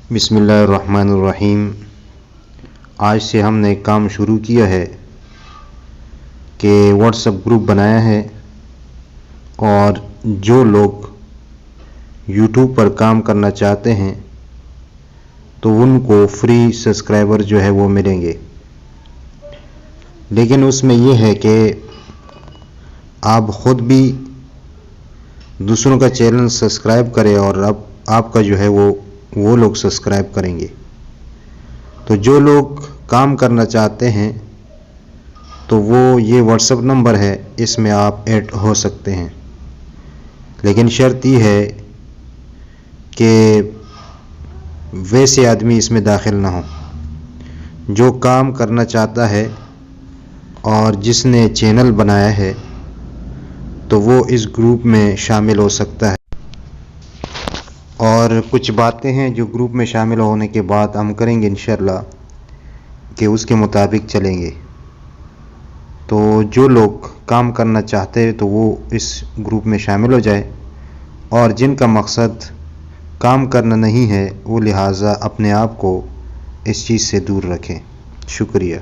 بسم اللہ الرحمن الرحیم۔ آج سے ہم نے ایک کام شروع کیا ہے کہ واٹس ایپ گروپ بنایا ہے، اور جو لوگ یوٹیوب پر کام کرنا چاہتے ہیں تو ان کو فری سبسکرائبر جو ہے وہ ملیں گے، لیکن اس میں یہ ہے کہ آپ خود بھی دوسروں کا چینل سبسکرائب کریں اور اب آپ کا جو ہے وہ لوگ سبسکرائب کریں گے۔ تو جو لوگ کام کرنا چاہتے ہیں تو وہ یہ واٹس ایپ نمبر ہے، اس میں آپ ایڈ ہو سکتے ہیں، لیکن شرط یہ ہے کہ ویسے آدمی اس میں داخل نہ ہو۔ جو کام کرنا چاہتا ہے اور جس نے چینل بنایا ہے تو وہ اس گروپ میں شامل ہو سکتا ہے، اور کچھ باتیں ہیں جو گروپ میں شامل ہونے کے بعد ہم کریں گے انشاءاللہ کہ اس کے مطابق چلیں گے۔ تو جو لوگ کام کرنا چاہتے ہیں تو وہ اس گروپ میں شامل ہو جائے، اور جن کا مقصد کام کرنا نہیں ہے وہ لہٰذا اپنے آپ کو اس چیز سے دور رکھیں۔ شکریہ۔